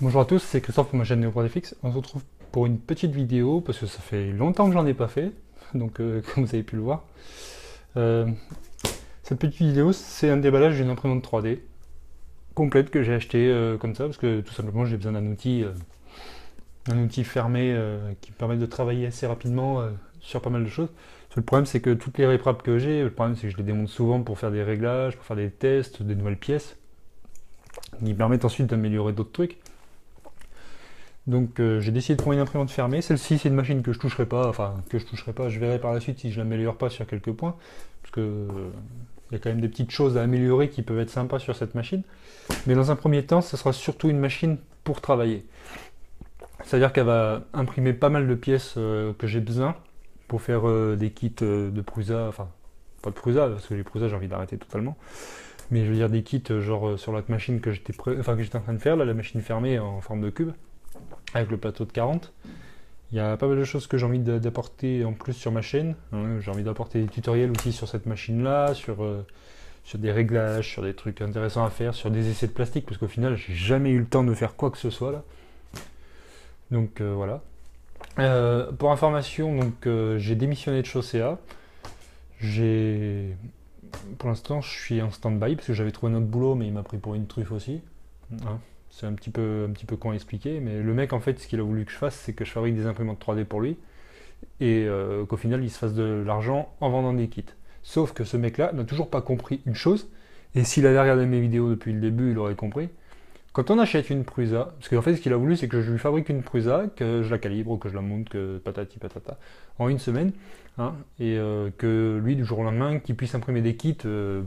Bonjour à tous, c'est Christophe pour ma chaîne NeoProDFX. On se retrouve pour une petite vidéo parce que ça fait longtemps que j'en ai pas fait, donc comme vous avez pu le voir. Euh, cette petite vidéo, c'est un déballage d'une imprimante 3D complète que j'ai acheté comme ça parce que tout simplement j'ai besoin d'un outil fermé qui me permet de travailler assez rapidement sur pas mal de choses. Le problème c'est que toutes les répraps que j'ai, le problème c'est que je les démonte souvent pour faire des réglages, pour faire des tests, des nouvelles pièces, qui permettent ensuite d'améliorer d'autres trucs. Donc j'ai décidé de prendre une imprimante fermée. Celle-ci c'est une machine que je toucherai pas, je verrai par la suite si je l'améliore pas sur quelques points, parce que il y a quand même des petites choses à améliorer qui peuvent être sympas sur cette machine. Mais dans un premier temps, ce sera surtout une machine pour travailler. C'est-à-dire qu'elle va imprimer pas mal de pièces que j'ai besoin pour faire des kits de Prusa, enfin pas de Prusa, parce que les Prusa j'ai envie d'arrêter totalement. Mais je veux dire des kits genre sur la machine que j'étais en train de faire, là, la machine fermée en forme de cube avec le plateau de 40. Il y a pas mal de choses que j'ai envie d'apporter en plus sur ma chaîne. J'ai envie d'apporter des tutoriels aussi sur cette machine-là, sur des réglages, sur des trucs intéressants à faire, sur des essais de plastique, parce qu'au final, j'ai jamais eu le temps de faire quoi que ce soit là. Donc voilà. Pour information, donc j'ai démissionné de Chaussea. J'ai, pour l'instant, je suis en stand-by parce que j'avais trouvé un autre boulot, mais il m'a pris pour une truffe aussi. Hein. C'est un petit peu con à expliquer, mais le mec en fait ce qu'il a voulu que je fasse c'est que je fabrique des imprimantes 3D pour lui et qu'au final il se fasse de l'argent en vendant des kits. Sauf que ce mec là n'a toujours pas compris une chose, et s'il avait regardé mes vidéos depuis le début il aurait compris. Quand on achète une Prusa, parce qu'en fait ce qu'il a voulu c'est que je lui fabrique une Prusa, que je la calibre, que je la monte, que patati patata, en une semaine, hein, et que lui du jour au lendemain qu'il puisse imprimer des kits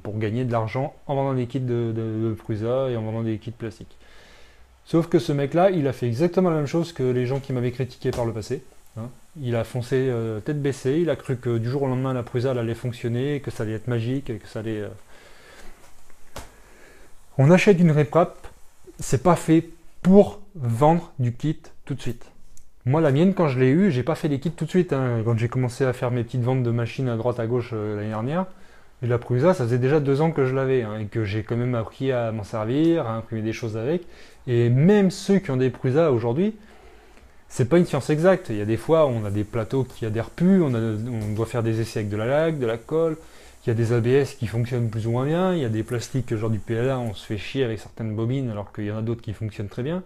pour gagner de l'argent en vendant des kits de Prusa et en vendant des kits plastiques. Sauf que ce mec-là, il a fait exactement la même chose que les gens qui m'avaient critiqué par le passé. Hein. Il a foncé tête baissée, il a cru que du jour au lendemain la Prusa allait fonctionner, que ça allait être magique, que ça allait... On achète une réprap, c'est pas fait pour vendre du kit tout de suite. Moi, la mienne, quand je l'ai eu, j'ai pas fait les kits tout de suite. Hein. Quand j'ai commencé à faire mes petites ventes de machines à droite à gauche l'année dernière, et la Prusa, ça faisait déjà 2 ans que je l'avais, hein, et que j'ai quand même appris à m'en servir, à imprimer des choses avec. Et même ceux qui ont des Prusa aujourd'hui, c'est pas une science exacte. Il y a des fois, on a des plateaux qui adhèrent plus, on doit faire des essais avec de la laque, de la colle. Il y a des ABS qui fonctionnent plus ou moins bien. Il y a des plastiques genre du PLA, on se fait chier avec certaines bobines, alors qu'il y en a d'autres qui fonctionnent très bien.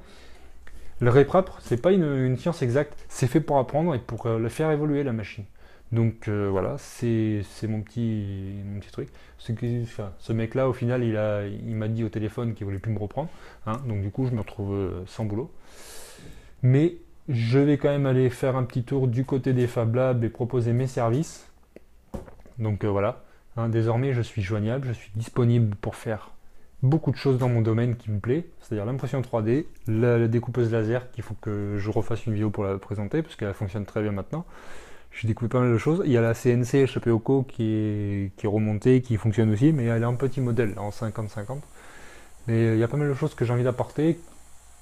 Le REPRAP, c'est pas une science exacte. C'est fait pour apprendre et pour le faire évoluer la machine. Donc voilà, c'est mon petit truc. Ce mec-là, au final, il m'a dit au téléphone qu'il voulait plus me reprendre. Hein, donc du coup, je me retrouve sans boulot. Mais je vais quand même aller faire un petit tour du côté des Fab Labs et proposer mes services. Donc voilà, hein, désormais, je suis joignable, je suis disponible pour faire beaucoup de choses dans mon domaine qui me plaît, c'est-à-dire l'impression 3D, la découpeuse laser qu'il faut que je refasse une vidéo pour la présenter parce qu'elle fonctionne très bien maintenant. J'ai découvert pas mal de choses. Il y a la CNC HP Oco qui est remontée, qui fonctionne aussi, mais elle est en petit modèle, en 50-50. Mais il y a pas mal de choses que j'ai envie d'apporter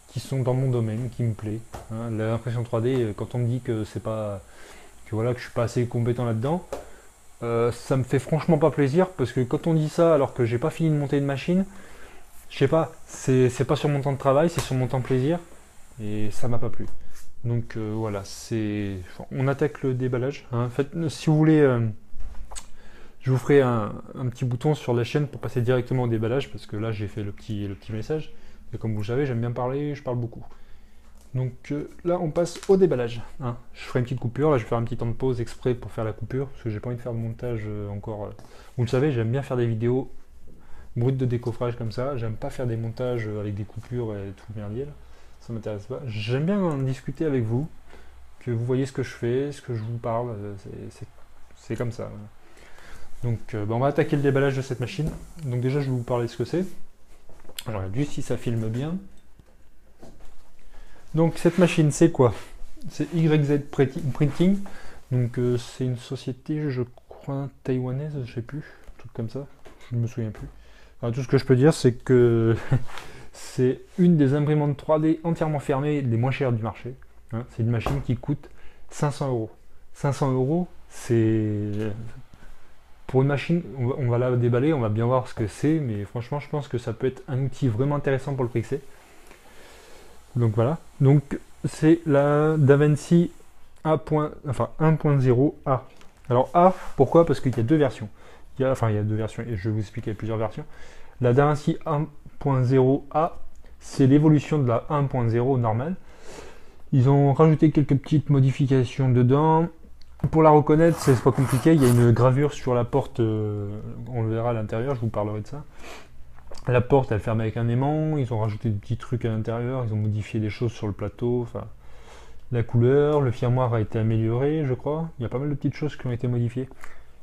qui sont dans mon domaine, qui me plaît. Hein. L'impression 3D, quand on me dit que c'est pas, que voilà, que je suis pas assez compétent là-dedans, ça me fait franchement pas plaisir parce que quand on dit ça alors que j'ai pas fini de monter une machine, je sais pas, c'est pas sur mon temps de travail, c'est sur mon temps de plaisir et ça m'a pas plu. Donc voilà, on attaque le déballage. Hein. En fait, si vous voulez, je vous ferai un petit bouton sur la chaîne pour passer directement au déballage parce que là j'ai fait le petit message. Et comme vous le savez, j'aime bien parler, je parle beaucoup. Donc là on passe au déballage. Hein. Je ferai une petite coupure, là je vais faire un petit temps de pause exprès pour faire la coupure parce que j'ai pas envie de faire de montage encore. Vous le savez, j'aime bien faire des vidéos brutes de décoffrage comme ça. J'aime pas faire des montages avec des coupures et tout le merdier là. Ça m'intéresse pas. J'aime bien en discuter avec vous, que vous voyez ce que je fais, ce que je vous parle, c'est comme ça. Donc on va attaquer le déballage de cette machine. Donc déjà je vais vous parler de ce que c'est. Je regarde juste si ça filme bien. Donc cette machine c'est quoi? C'est YZ Printing. Donc c'est une société, je crois, taïwanaise, je sais plus, un truc comme ça, je ne me souviens plus. Alors, tout ce que je peux dire c'est que c'est une des imprimantes 3D entièrement fermées les moins chères du marché. Hein. C'est une machine qui coûte 500 euros. 500 euros, c'est... Pour une machine, on va la déballer, on va bien voir ce que c'est, mais franchement, je pense que ça peut être un outil vraiment intéressant pour le prix que c'est. Donc voilà. Donc c'est la DaVinci enfin 1.0A. Alors A, pourquoi? Parce qu'il y a deux versions. Il y a deux versions, et je vais vous expliquer, il y a plusieurs versions. La DaVinci 1.0A, c'est l'évolution de la 1.0 normale. Ils ont rajouté quelques petites modifications dedans. Pour la reconnaître, c'est pas compliqué. Il y a une gravure sur la porte, on le verra à l'intérieur, je vous parlerai de ça. La porte, elle ferme avec un aimant. Ils ont rajouté des petits trucs à l'intérieur. Ils ont modifié des choses sur le plateau. Enfin, la couleur, le firmware a été amélioré, je crois. Il y a pas mal de petites choses qui ont été modifiées.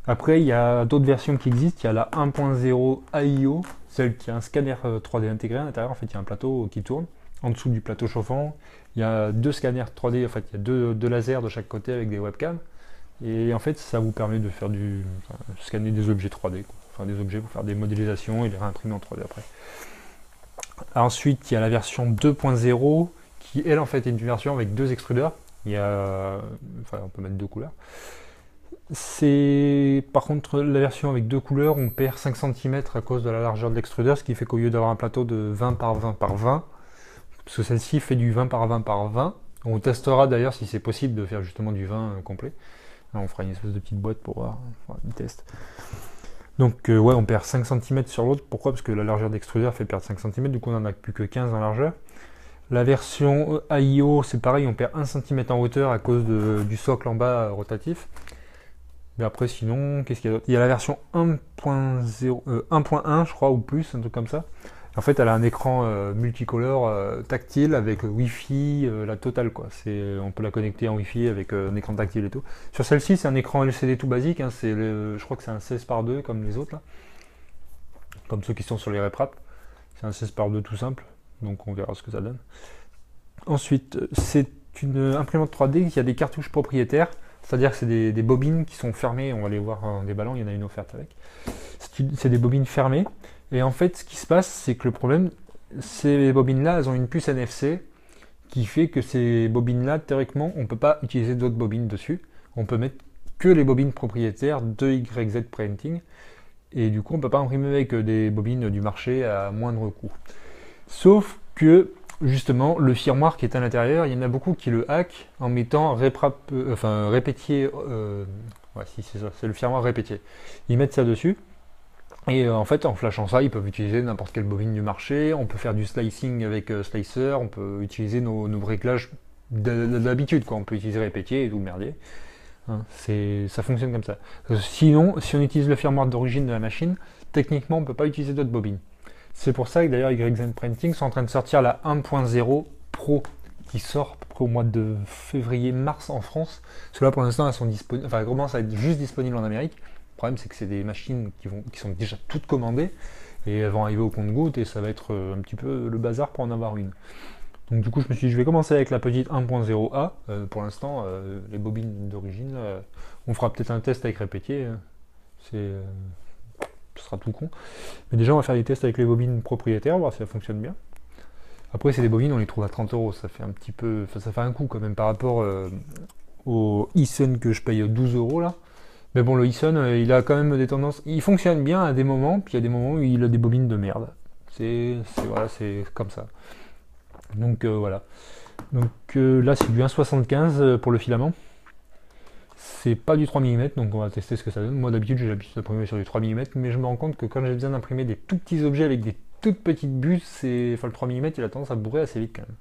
Après, il y a d'autres versions qui existent. Il y a la 1.0 AIO, celle qui a un scanner 3D intégré à l'intérieur. En fait, il y a un plateau qui tourne en dessous du plateau chauffant. Il y a deux scanners 3D. En fait, il y a deux lasers de chaque côté avec des webcams. Et en fait, ça vous permet de faire scanner des objets 3D, quoi. Enfin, des objets pour faire des modélisations et les réimprimer en 3D après. Ensuite, il y a la version 2.0 qui, elle, en fait, est une version avec deux extrudeurs. On peut mettre deux couleurs. Par contre, la version avec deux couleurs, on perd 5 cm à cause de la largeur de l'extrudeur, ce qui fait qu'au lieu d'avoir un plateau de 20 par 20 par 20, parce que celle-ci fait du 20 par 20 par 20, on testera d'ailleurs si c'est possible de faire justement du 20 complet. Là, on fera une espèce de petite boîte pour voir, un test. Donc ouais, on perd 5 cm sur l'autre. Pourquoi? Parce que la largeur d'extrudeur fait perdre 5 cm, du coup on n'en a plus que 15 en largeur. La version AIO, c'est pareil, on perd 1 cm en hauteur à cause du socle en bas rotatif. Mais après, sinon, qu'est-ce qu'il y a d'autre? Il y a la version 1.1, je crois, ou plus, un truc comme ça. En fait, elle a un écran multicolore tactile avec Wi-Fi, la totale, quoi. On peut la connecter en Wi-Fi avec un écran tactile et tout. Sur celle-ci, c'est un écran LCD tout basique. Hein, je crois que c'est un 16 par 2 comme les autres, là. Comme ceux qui sont sur les RepRap. C'est un 16 par 2 tout simple. Donc, on verra ce que ça donne. Ensuite, c'est une imprimante 3D qui a des cartouches propriétaires. C'est-à-dire que c'est des bobines qui sont fermées. On va les voir en déballant, il y en a une offerte avec. C'est des bobines fermées. Et en fait, ce qui se passe, c'est que le problème, ces bobines-là, elles ont une puce NFC qui fait que ces bobines-là, théoriquement, on ne peut pas utiliser d'autres bobines dessus. On peut mettre que les bobines propriétaires de YZ Printing. Et du coup, on ne peut pas imprimer avec des bobines du marché à moindre coût. Sauf que, justement, le firmware qui est à l'intérieur, il y en a beaucoup qui le hack en mettant répétier. Ouais, si c'est ça, c'est le firmware répétier. Ils mettent ça dessus. Et en fait, en flashant ça, ils peuvent utiliser n'importe quelle bobine du marché. On peut faire du slicing avec slicer. On peut utiliser nos réglages d'habitude, quoi. On peut utiliser répétier et tout le merdier. Hein, ça fonctionne comme ça. Sinon, si on utilise le firmware d'origine de la machine, techniquement, on ne peut pas utiliser d'autres bobines. C'est pour ça que d'ailleurs, YZ Printing sont en train de sortir la 1.0 Pro qui sort au mois de février-mars en France. Parce que là, pour l'instant, elles sont disponibles. Enfin, elles commencent à être juste disponibles en Amérique. Le problème, c'est que c'est des machines qui sont déjà toutes commandées et elles vont arriver au compte-gouttes et ça va être un petit peu le bazar pour en avoir une. Donc du coup, je me suis dit, je vais commencer avec la petite 1.0A. Pour l'instant, les bobines d'origine, on fera peut-être un test avec répétier. Ce sera tout con. Mais déjà, on va faire des tests avec les bobines propriétaires, voir si ça fonctionne bien. Après, c'est des bobines, on les trouve à 30 €. Ça fait un petit peu, ça fait un coup quand même par rapport au Eason que je paye 12 € là. Mais bon, le Eason, il a quand même des tendances. Il fonctionne bien à des moments, puis il y a des moments où il a des bobines de merde. Voilà, c'est comme ça. Donc voilà. Donc là, c'est du 1,75 pour le filament. C'est pas du 3 mm, donc on va tester ce que ça donne. Moi, d'habitude, j'ai l'habitude d'imprimer sur du 3 mm, mais je me rends compte que quand j'ai besoin d'imprimer des tout petits objets avec des toutes petites buts, le 3 mm, il a tendance à bourrer assez vite quand même.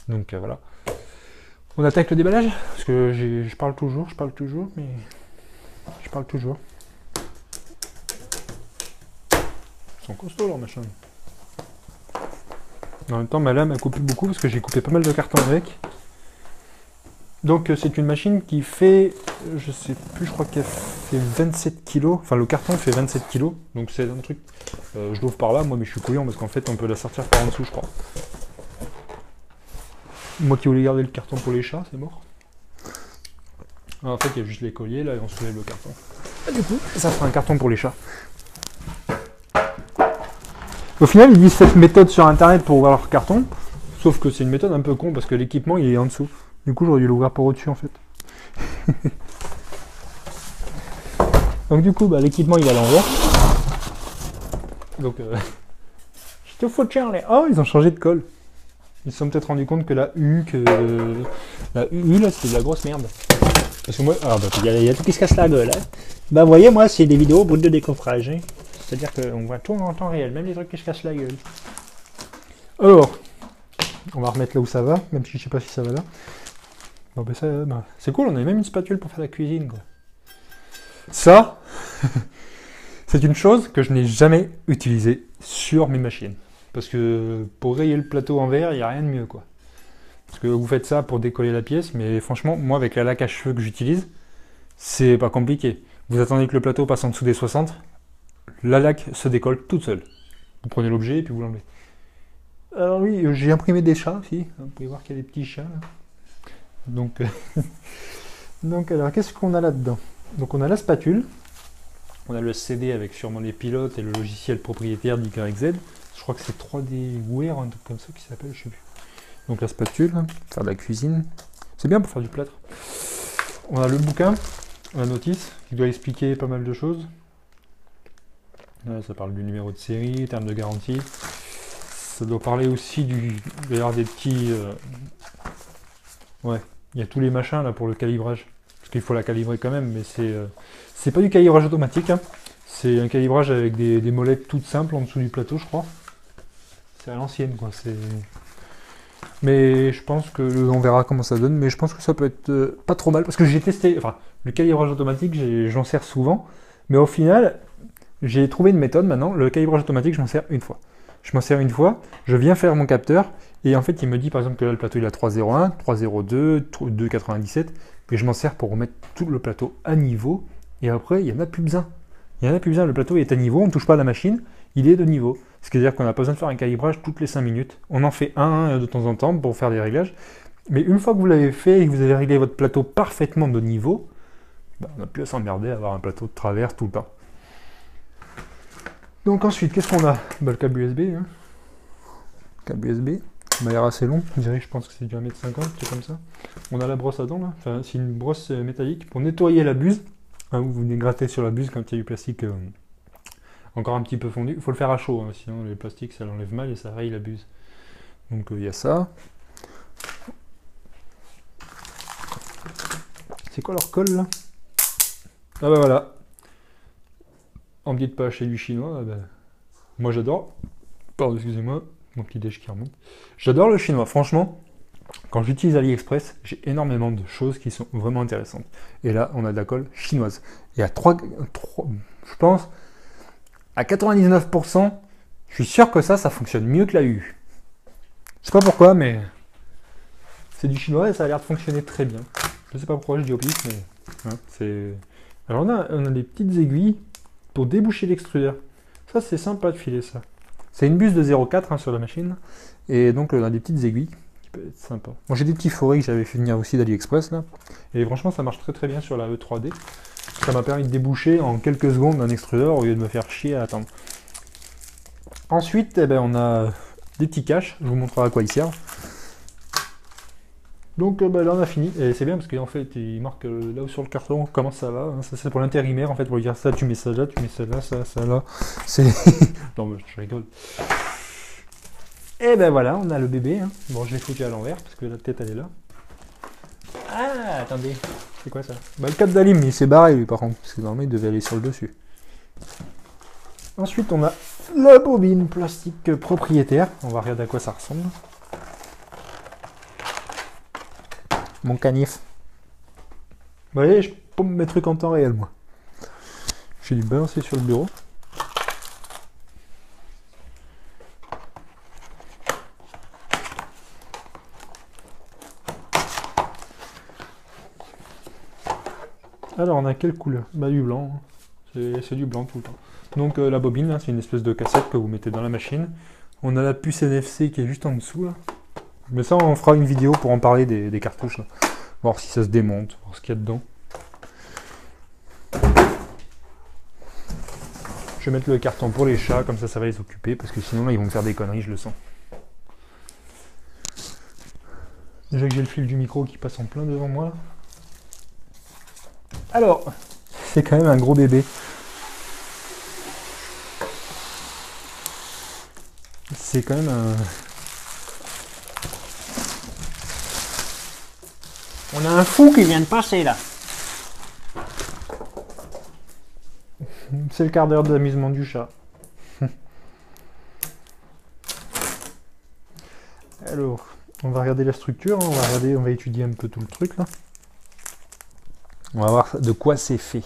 Donc voilà. On attaque le déballage, parce que je parle toujours, mais... Je parle toujours. Ils sont costauds leurs machins. En même temps, ma lame a coupé beaucoup parce que j'ai coupé pas mal de cartons avec. Donc c'est une machine qui fait, je sais plus, je crois qu'elle fait 27 kg. Enfin, le carton fait 27 kg. Donc c'est un truc. Je l'ouvre par là, moi, mais je suis couillon parce qu'en fait, on peut la sortir par en dessous, je crois. Moi qui voulais garder le carton pour les chats, c'est mort. Alors, en fait, il y a juste les colliers là et on soulève le carton. Et du coup, ça fera un carton pour les chats. Au final, ils disent cette méthode sur internet pour ouvrir leur carton, sauf que c'est une méthode un peu con parce que l'équipement il est en dessous. Du coup, j'aurais dû l'ouvrir par au-dessus en fait. Donc du coup, l'équipement il est à l'envers. Donc, je te fous de Charlie. Oh, ils ont changé de colle. Ils se sont peut-être rendu compte que la U là, c'était de la grosse merde. Parce que moi, ah bah il y a tout qui se casse la gueule. Hein. Bah vous voyez, moi c'est des vidéos brutes de décoffrage. Hein. C'est-à-dire qu'on voit tout en temps réel, même les trucs qui se cassent la gueule. Alors, on va remettre là où ça va, même si je sais pas si ça va là. Bon bah ça, bah, c'est cool, on a même une spatule pour faire la cuisine quoi. Ça, c'est une chose que je n'ai jamais utilisée sur mes machines. Parce que pour rayer le plateau en verre, il n'y a rien de mieux quoi. Parce que vous faites ça pour décoller la pièce, mais franchement, moi avec la laque à cheveux que j'utilise, c'est pas compliqué. Vous attendez que le plateau passe en dessous des 60, la laque se décolle toute seule. Vous prenez l'objet et puis vous l'enlevez. Alors oui, j'ai imprimé des chats aussi. Vous pouvez voir qu'il y a des petits chats là. Donc, donc alors qu'est-ce qu'on a là-dedans? Donc on a la spatule, on a le CD avec sûrement les pilotes et le logiciel propriétaire d'YXZ. Je crois que c'est 3D Wear, un truc comme ça qui s'appelle, je sais plus. Donc la spatule, faire de la cuisine. C'est bien pour faire du plâtre. On a le bouquin, la notice, qui doit expliquer pas mal de choses. Là, ça parle du numéro de série, termes de garantie. Ça doit parler aussi du... Il va y avoir des petits... Ouais, il y a tous les machins là pour le calibrage. Parce qu'il faut la calibrer quand même, mais c'est pas du calibrage automatique. Hein. C'est un calibrage avec des molettes toutes simples en dessous du plateau, je crois. C'est à l'ancienne, quoi. Mais je pense que on verra comment ça donne. Mais je pense que ça peut être pas trop mal parce que j'ai testé. Enfin, le calibrage automatique, j'en sers souvent. Mais au final, j'ai trouvé une méthode maintenant. Le calibrage automatique, je m'en sers une fois. Je m'en sers une fois. Je viens faire mon capteur et en fait, il me dit par exemple que là, le plateau il a 3,01, 3,02, 2,97. Et je m'en sers pour remettre tout le plateau à niveau. Et après, il n'y en a plus besoin. Il n'y en a plus besoin. Le plateau est à niveau. On ne touche pas à la machine. Il est de niveau. Ce qui veut dire qu'on n'a pas besoin de faire un calibrage toutes les 5 minutes. On en fait un de temps en temps pour faire des réglages. Mais une fois que vous l'avez fait et que vous avez réglé votre plateau parfaitement de niveau, bah, on n'a plus à s'emmerder à avoir un plateau de travers tout le temps. Donc ensuite, qu'est-ce qu'on a? Bah, le câble USB. Hein. Câble USB. Il m'a l'air assez long. Je pense que c'est du 1,50 m, c'est comme ça. On a la brosse à dents là. Enfin, c'est une brosse métallique pour nettoyer la buse. Hein, vous venez gratter sur la buse quand il y a du plastique. Encore un petit peu fondu. Il faut le faire à chaud, hein, sinon les plastiques ça l'enlève mal et ça raye la buse. Donc il y a ça. C'est quoi leur colle là? Ah bah voilà. En petite pas acheter du chinois, bah, moi j'adore. Pardon, excusez-moi, mon petit déj qui remonte. J'adore le chinois, franchement. Quand j'utilise AliExpress, j'ai énormément de choses qui sont vraiment intéressantes. Et là, on a de la colle chinoise. Et à 3 je pense, à 99%, je suis sûr que ça fonctionne mieux que la U. Je sais pas pourquoi, mais c'est du chinois et ça a l'air de fonctionner très bien. Je sais pas pourquoi je dis au pif, mais hein, c'est... Alors on a des petites aiguilles pour déboucher l'extrudeur. Ça, c'est sympa de filer ça. C'est une buse de 0,4 hein, sur la machine. Et donc, on a des petites aiguilles qui peuvent être sympas. Moi, j'ai des petits forêts que j'avais fait venir aussi d'AliExpress là. Et franchement, ça marche très très bien sur la E3D. Ça m'a permis de déboucher en quelques secondes un extrudeur au lieu de me faire chier à attendre. Ensuite, eh ben, on a des petits caches. Je vous montrerai à quoi ils servent. Donc ben, là on a fini, et c'est bien parce qu'en fait il marque là où sur le carton comment ça va, hein. Ça c'est pour l'intérimaire en fait, pour lui dire ça tu mets ça là, tu mets ça là, ça là, c'est... non mais je rigole. Et ben voilà, on a le bébé, hein. Bon je l'ai foutu à l'envers parce que la tête elle est là. Ah attendez, c'est quoi ça? Bah le câble d'alim il s'est barré lui par contre, parce que normalement il devait aller sur le dessus. Ensuite on a la bobine plastique propriétaire, on va regarder à quoi ça ressemble. Mon canif. Vous voyez, je pompe mes trucs en temps réel, moi. J'ai dû balancer sur le bureau. Alors, on a quelle couleur? Bah, du blanc. C'est du blanc tout le temps. Donc, la bobine, c'est une espèce de cassette que vous mettez dans la machine. On a la puce NFC qui est juste en dessous, là. Mais ça, on fera une vidéo pour en parler des cartouches. Là. Voir si ça se démonte, voir ce qu'il y a dedans. Je vais mettre le carton pour les chats, comme ça, ça va les occuper, parce que sinon, là, ils vont me faire des conneries, je le sens. Déjà que j'ai le fil du micro qui passe en plein devant moi, là. Alors, c'est quand même un gros bébé. C'est quand même un... On a un fou qui vient de passer là. C'est le quart d'heure d'amusement du chat. Alors, on va regarder la structure, hein, on va étudier un peu tout le truc là. On va voir de quoi c'est fait.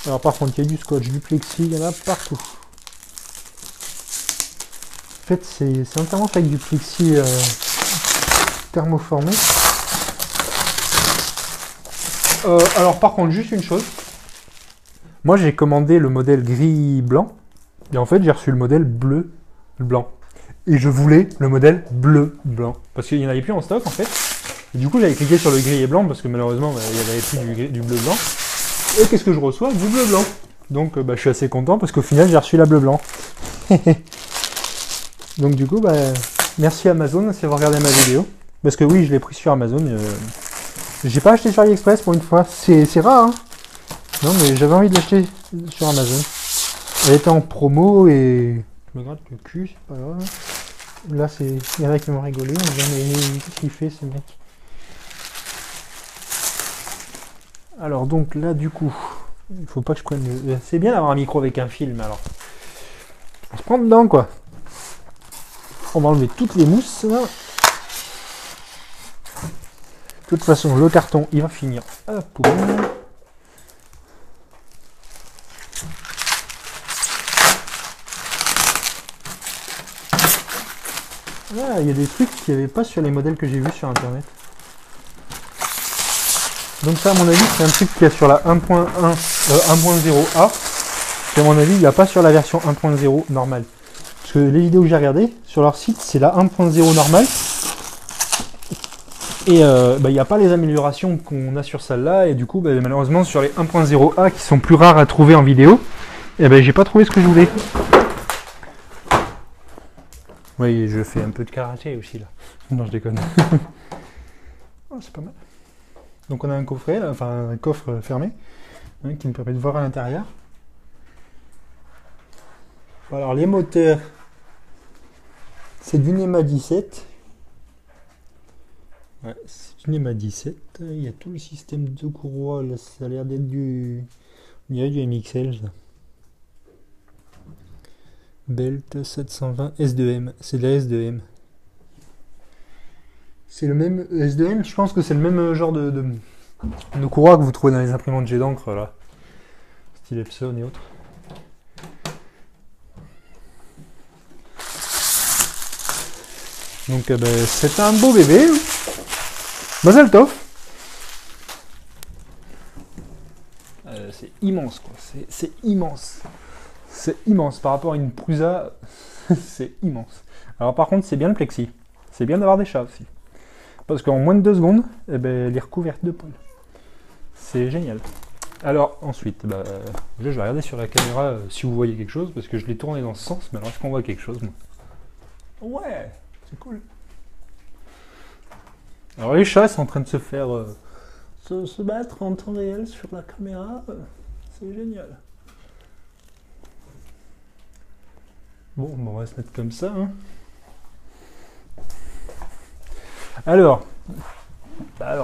Alors par contre, il y a du scotch, du plexi, il y en a partout. En fait, c'est entièrement fait avec du plexi thermoformé. Alors par contre, juste une chose. Moi, j'ai commandé le modèle gris-blanc. Et en fait, j'ai reçu le modèle bleu-blanc. Et je voulais le modèle bleu-blanc. Parce qu'il n'y en avait plus en stock, en fait. Et du coup, j'avais cliqué sur le gris et blanc, parce que malheureusement, il n'y avait plus du bleu-blanc. Et qu'est-ce que je reçois? Du bleu-blanc. Donc, je suis assez content, parce qu'au final, j'ai reçu la bleu-blanc. Donc, du coup, merci Amazon si vous regardez ma vidéo. Parce que oui, je l'ai pris sur Amazon. J'ai pas acheté sur AliExpress pour une fois. C'est rare, hein. Non, mais j'avais envie de l'acheter sur Amazon. Elle était en promo et... Je me gratte le cul, c'est pas grave. Là, il y en a qui m'ont rigolé. On me dit, mais qu'est-ce qu'il fait, ce mec? Alors, donc là, du coup, il faut pas que je prenne le... C'est bien d'avoir un micro avec un film, alors. On se prend dedans, quoi. On va enlever toutes les mousses, là. De toute façon, le carton, il va finir à la poubelle. Ah, il y a des trucs qu'il n'y avait pas sur les modèles que j'ai vus sur internet. Donc ça, à mon avis, c'est un truc qu'il y a sur la 1.0A. Et à mon avis, il n'y a pas sur la version 1.0 normale. Parce que les vidéos que j'ai regardées, sur leur site, c'est la 1.0 normale. Et il n'y a pas les améliorations qu'on a sur celle-là. Et du coup, malheureusement, sur les 1.0A, qui sont plus rares à trouver en vidéo, j'ai pas trouvé ce que je voulais. Oui, je fais un peu de karaté aussi là. Non, je déconne. Oh, c'est pas mal. Donc on a un coffret, là, enfin un coffre fermé, hein, qui me permet de voir à l'intérieur. Alors les moteurs, c'est du NEMA 17. Ouais, c'est du NEMA 17. Il y a tout le système de courroie, là, ça a l'air d'être du MXL. Ça. Belt 720 S2M, c'est de la S2M. C'est le même S2M, je pense que c'est le même genre de courroie que vous trouvez dans les imprimantes jet d'encre là. Style Epson et autres. Donc c'est un beau bébé. Mazel tov. C'est immense quoi, c'est immense. C'est immense par rapport à une Prusa, c'est immense. Alors par contre, c'est bien le plexi. C'est bien d'avoir des chats aussi. Parce qu'en moins de 2 secondes, elle est recouverte de poils. C'est génial. Alors ensuite, je vais regarder sur la caméra si vous voyez quelque chose, parce que je l'ai tourné dans ce sens, mais alors est-ce qu'on voit quelque chose moi? Ouais, c'est cool. Alors les chats sont en train de se faire se battre en temps réel sur la caméra. C'est génial. Bon, on va se mettre comme ça. Hein. Alors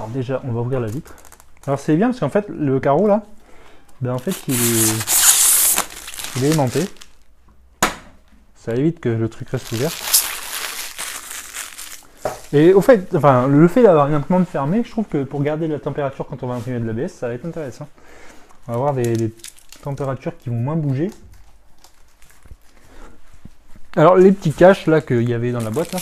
déjà, on va ouvrir la vitre. Alors c'est bien parce qu'en fait, le carreau là, en fait, il est aimanté. Ça évite que le truc reste ouvert. Et au fait, le fait d'avoir une imprimante fermée, je trouve que pour garder la température quand on va imprimer de l'ABS, ça va être intéressant. On va avoir des températures qui vont moins bouger. Alors les petits caches là qu'il y avait dans la boîte là,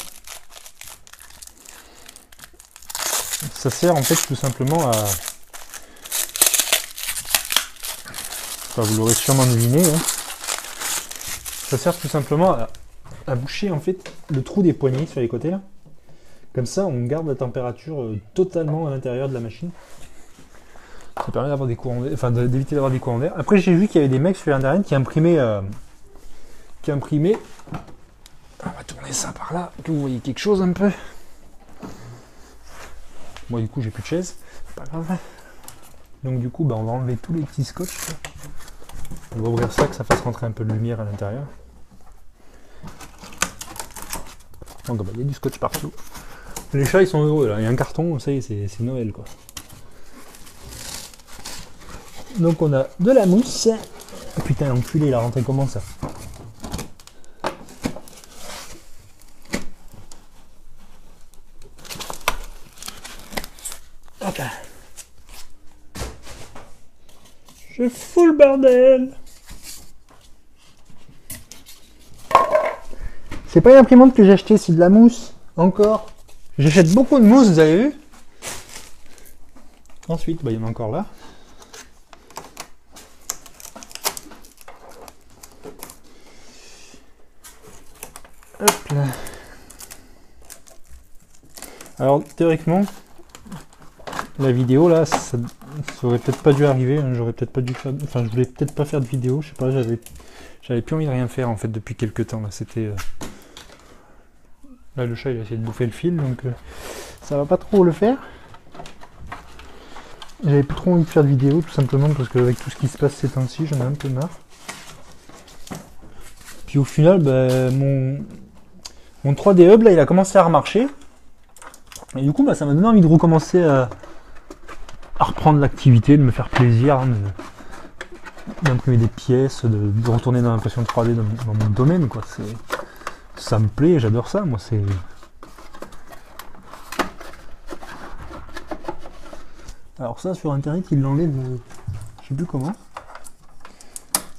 ça sert en fait tout simplement à... Enfin, vous l'aurez sûrement deviné, hein. Ça sert tout simplement à boucher en fait le trou des poignées sur les côtés là. Comme ça on garde la température totalement à l'intérieur de la machine. Ça permet d'avoir des courants d'air, enfin d'éviter d'avoir des courants d'air. Après j'ai vu qu'il y avait des mecs sur internet qui imprimaient on va tourner ça par là, que vous voyez quelque chose un peu. Moi du coup j'ai plus de chaise, c'est pas grave. Donc du coup on va enlever tous les petits scotch. On va ouvrir ça, que ça fasse rentrer un peu de lumière à l'intérieur. Donc bah, il y a du scotch partout. Les chats ils sont heureux là, il y a un carton, ça y est, c'est Noël quoi. Donc on a de la mousse. Oh, putain, enculé, il a rentré comment ça? Hop. Je fous le bordel. C'est pas une imprimante que j'ai acheté, c'est de la mousse. Encore. J'achète beaucoup de mousse, vous avez vu? Ensuite, bah, il y en a encore là. Hop là. Alors théoriquement, la vidéo là, ça aurait peut-être pas dû arriver. Hein, j'aurais peut-être pas dû faire. Enfin, je voulais peut-être pas faire de vidéo. Je sais pas. J'avais plus envie de rien faire en fait depuis quelques temps. Là, c'était. Là, le chat il a essayé de bouffer le fil, donc ça va pas trop le faire. J'avais plus trop envie de faire de vidéo, tout simplement parce qu'avec tout ce qui se passe ces temps-ci, j'en ai un peu marre. Puis au final, bah, mon 3D Hub là, il a commencé à remarcher. Et du coup, bah, ça m'a donné envie de recommencer à reprendre l'activité, de me faire plaisir, hein, d'imprimer des pièces, de retourner dans l'impression 3D dans mon domaine, quoi. Ça me plaît, j'adore ça, moi. Alors ça, sur internet, il l'enlève, je sais plus comment.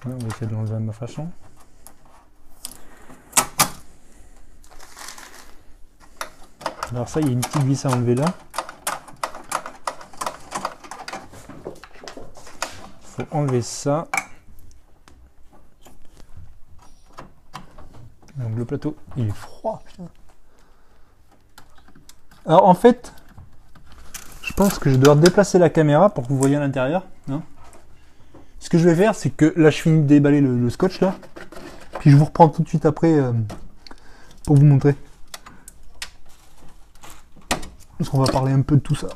Ouais, on va essayer de l'enlever à ma façon. Alors ça, il y a une petite vis à enlever là. Faut enlever ça. Donc le plateau, il est froid. Putain. Alors en fait, je pense que je dois déplacer la caméra pour que vous voyez à l'intérieur. Ce que je vais faire, c'est que là, je finis de déballer le scotch là. Puis je vous reprends tout de suite après pour vous montrer. Parce qu'on va parler un peu de tout ça.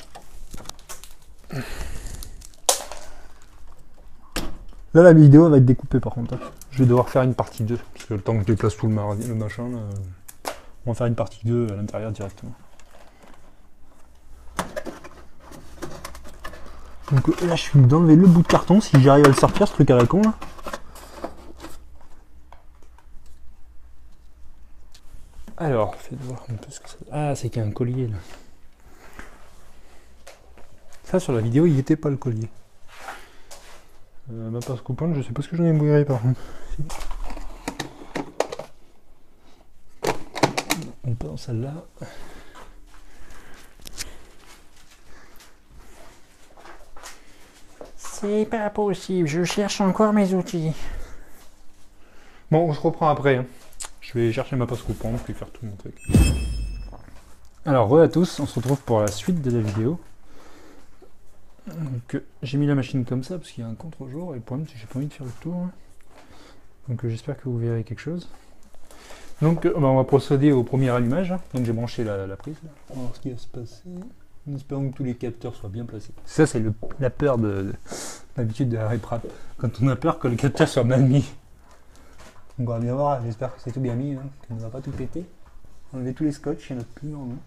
Là, la vidéo va être découpée par contre. Je vais devoir faire une partie 2. Parce que le temps que je déplace tout le machin, là, on va faire une partie 2 à l'intérieur directement. Donc là, je suis d'enlever le bout de carton. Si j'arrive à le sortir, ce truc à la con là. Alors, faites voir un peu ce que ça... Ah, c'est qu'il y a un collier là. Ça, sur la vidéo, il n'y était pas le collier. Ma pince coupante, je sais pas ce que j'en ai mouillé par contre. On peut dans celle-là. C'est pas possible, je cherche encore mes outils. Bon, on se reprend après. Hein. Je vais chercher ma pince coupante puis faire tout mon truc. Alors, re à tous, on se retrouve pour la suite de la vidéo. Donc j'ai mis la machine comme ça parce qu'il y a un contre-jour et le problème c'est que j'ai pas envie de faire le tour. Hein. Donc j'espère que vous verrez quelque chose. Donc on va procéder au premier allumage. Hein. Donc j'ai branché la prise. Là. On va voir ce qui va se passer. En espérant que tous les capteurs soient bien placés. Ça c'est la peur de l'habitude de la RepRap. Quand on a peur que le capteur soit mal mis. Donc on va bien voir, j'espère que c'est tout bien mis, hein, qu'on ne va pas tout péter. Enlever tous les scotch, il n'y en a plus en haut.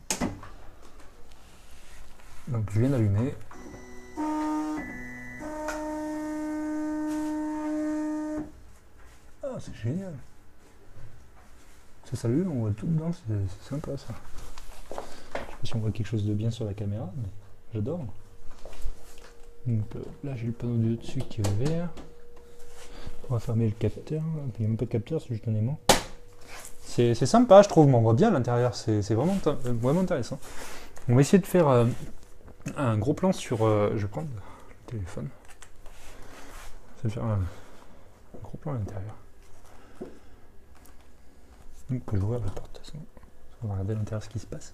Donc je viens d'allumer. Ah, c'est génial. Ça s'allume, on voit tout dedans, c'est sympa ça. Je sais pas si on voit quelque chose de bien sur la caméra, mais j'adore. Donc là j'ai le panneau de dessus qui est vert. On va fermer le capteur, il n'y a même pas de capteur, c'est juste un aimant. C'est sympa je trouve, mais on voit bien à l'intérieur, c'est vraiment, vraiment intéressant. On va essayer de faire un gros plan sur... je vais prendre le téléphone. Ça va faire un gros plan à l'intérieur. Donc on peut ouvrir la porte de toute façon. On va regarder à l'intérieur ce qui se passe.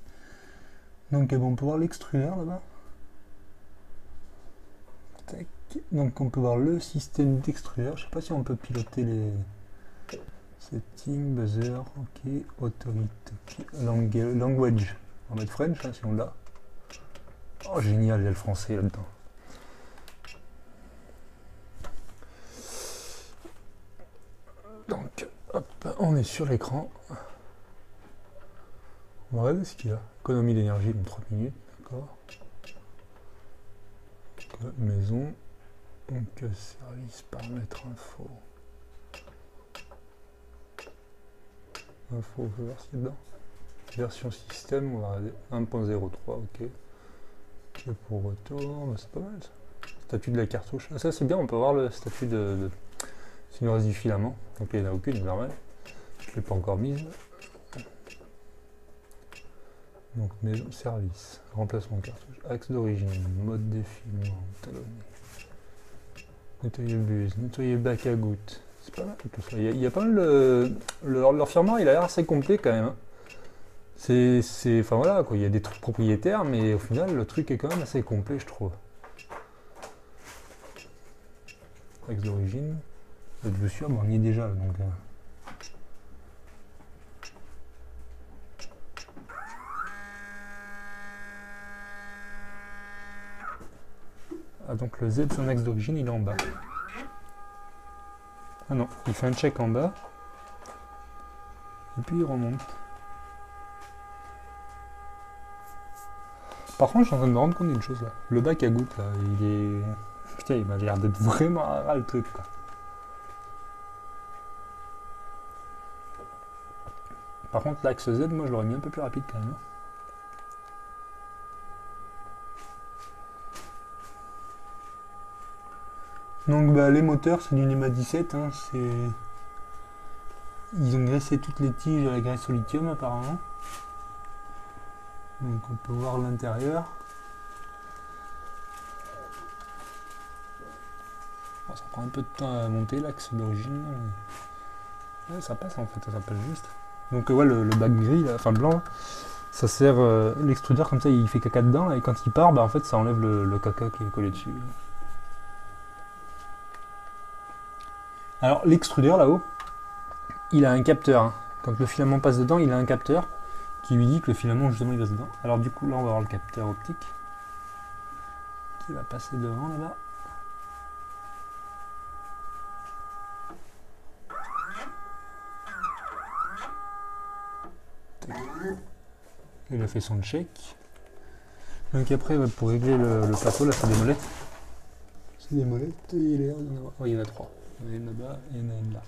Donc bon, on peut voir l'extrudeur là-bas. Donc on peut voir le système d'extrudeur. Je sais pas si on peut piloter les settings, buzzer, ok, autorité, okay. Language. On va mettre French hein, si on l'a. Oh génial, il y a le français là-dedans. Donc hop, on est sur l'écran. On va regarder ce qu'il y a. Économie d'énergie, donc 3 minutes, d'accord. Maison. Donc service, paramètres, info. Info, on peut voir ce qu'il y a dedans. Version système, on va regarder 1.03, ok. Et pour retour, bah, c'est pas mal ça. Statut de la cartouche. Ah, ça c'est bien, on peut voir le statut de... S'il nous reste du filament. Donc il n'y en a aucune, normal. Je ne l'ai pas encore mise. Donc maison, service, remplacement de cartouche, axe d'origine, mode défilement, talonné. Nettoyer le buse, nettoyer le bac à gouttes. C'est pas mal tout ça. Il y a pas mal leur firmware, il a l'air assez complet quand même. Hein. Enfin voilà, quoi. Il y a des trucs propriétaires, mais au final, le truc est quand même assez complet, je trouve. Axe d'origine. Je suis sûr, on y est déjà, donc... Ah, donc le Z, son axe d'origine, il est en bas. Ah non, il fait un check en bas. Et puis il remonte. Par contre, je suis en train de me rendre compte d'une chose là. Le bac à gouttes là, il est... Putain, il m'a l'air d'être vraiment ras le truc quoi. Par contre, l'axe Z, moi je l'aurais mis un peu plus rapide quand même. Donc bah, les moteurs, c'est du NEMA 17. Hein, ils ont graissé toutes les tiges à la graisse au lithium apparemment. Donc on peut voir l'intérieur. Bon, ça prend un peu de temps à monter l'axe d'origine. Ouais, ça passe en fait, ça passe juste. Donc ouais, le bac gris, là, enfin blanc, là, ça sert l'extrudeur comme ça, il fait caca dedans et quand il part, bah, en fait ça enlève le caca qui est collé dessus. Alors l'extrudeur là-haut, il a un capteur. Hein. Quand le filament passe dedans, il a un capteur qui lui dit que le filament justement il passe dedans. Alors du coup là on va avoir le capteur optique qui va passer devant là-bas. Il a fait son check. Donc après pour régler le plateau là c'est des molettes. C'est des molettes et il y en a 3. Il y en a une là-bas et il y en a une là.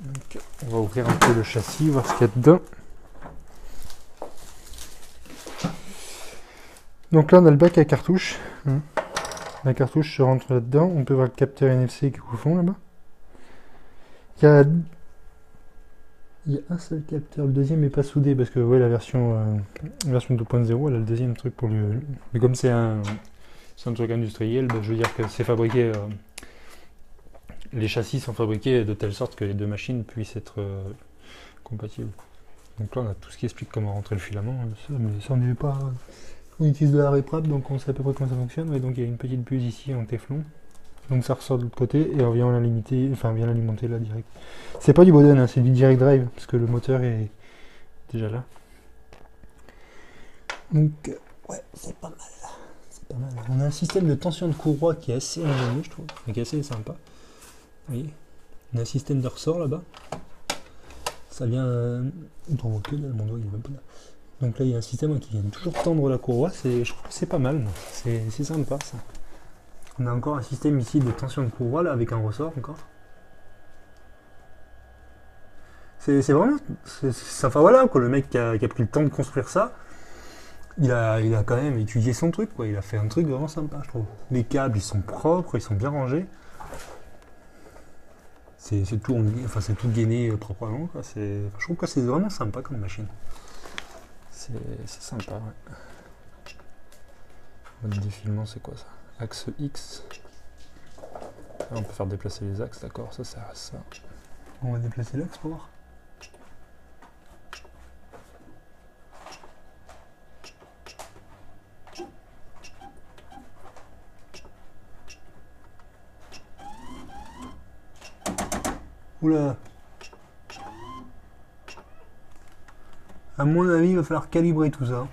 Donc on va ouvrir un peu le châssis, voir ce qu'il y a dedans. Donc là on a le bac à cartouche. La cartouche se rentre là-dedans. On peut voir le capteur NFC qui est au fond là-bas. Il y a un seul capteur, le deuxième n'est pas soudé parce que ouais, la version 2.0 elle a le deuxième truc pour le... Mais comme c'est un truc industriel, bah, je veux dire que c'est fabriqué... les châssis sont fabriqués de telle sorte que les deux machines puissent être compatibles. Donc là on a tout ce qui explique comment rentrer le filament, mais ça on n'est pas... On utilise de la réprap donc on sait à peu près comment ça fonctionne. Ouais, donc il y a une petite buse ici en téflon. Donc ça ressort de l'autre côté et on vient l'alimenter là direct. C'est pas du Bowden, hein, c'est du direct drive parce que le moteur est déjà là. Donc ouais, c'est pas mal là. C'est pas mal. On a un système de tension de courroie qui est assez ingénieux, je trouve, qui est assez sympa. Vous voyez, on a un système de ressort là-bas. Ça vient dans mon queue là, mon doigt il est même pas là. Donc là il y a un système qui vient toujours tendre la courroie. Je trouve que c'est pas mal. C'est sympa ça. On a encore un système ici de tension de courroie là, avec un ressort encore. C'est vraiment... Enfin voilà, quoi, le mec qui a pris le temps de construire ça, il a quand même étudié son truc, quoi. Il a fait un truc vraiment sympa, je trouve. Les câbles, ils sont propres, ils sont bien rangés. C'est tout, tout gainé proprement, quoi. Je trouve que c'est vraiment sympa comme machine. C'est sympa, ouais. Mode défilement, c'est quoi ça? Axe X. Là, on peut faire déplacer les axes, d'accord, ça sert à ça. On va déplacer l'axe pour voir. Oula. À mon avis, il va falloir calibrer tout ça.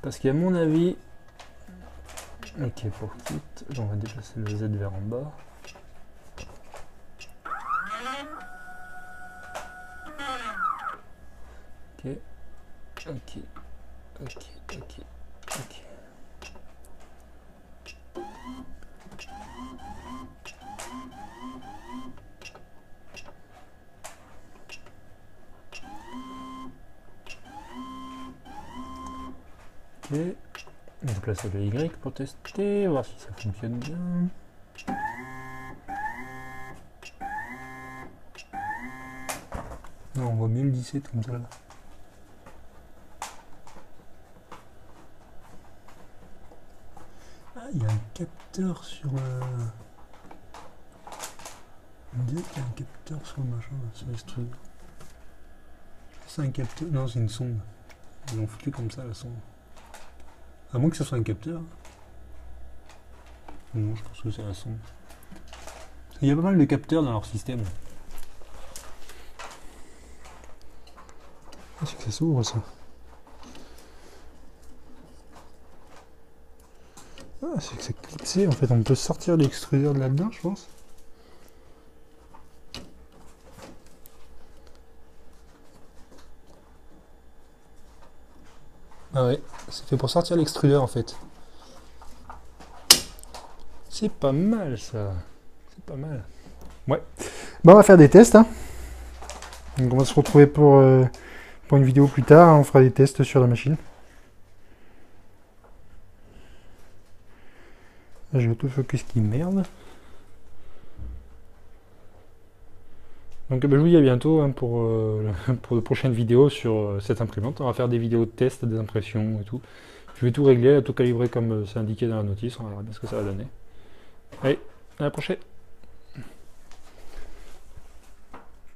Parce qu'à mon avis... Ok, pour kit, on va déplacer le Z vers en bas. Ok. Ok. Ok. Ok. Ok. Ok. On déplace le Y pour tester, voir si ça fonctionne bien. Non, on voit mieux le 17 comme ça. Là. Ah, il y a un capteur sur... On dirait qu'il y a un capteur sur le machin, là, sur l'extrusion. C'est un capteur? Non, c'est une sonde. Ils l'ont foutu comme ça, la sonde. À moins que ce soit un capteur. Non, je pense que c'est la sonde. Il y a pas mal de capteurs dans leur système. Ah, c'est que ça s'ouvre, ça. Ah, c'est que c'est clipsé. En fait, on peut sortir l'extrudeur de là-dedans, je pense. Ah ouais, c'est fait pour sortir l'extrudeur, en fait. C'est pas mal, ça. C'est pas mal. Ouais. Bah, on va faire des tests, hein. Donc, on va se retrouver pour une vidéo plus tard. Hein. On fera des tests sur la machine. J'ai autofocus qui merde. Donc je vous dis à bientôt hein, pour de prochaines vidéos sur cette imprimante. On va faire des vidéos de test, des impressions et tout. Je vais tout régler, tout calibrer comme c'est indiqué dans la notice. On verra bien ce que ça va donner. Allez, à la prochaine.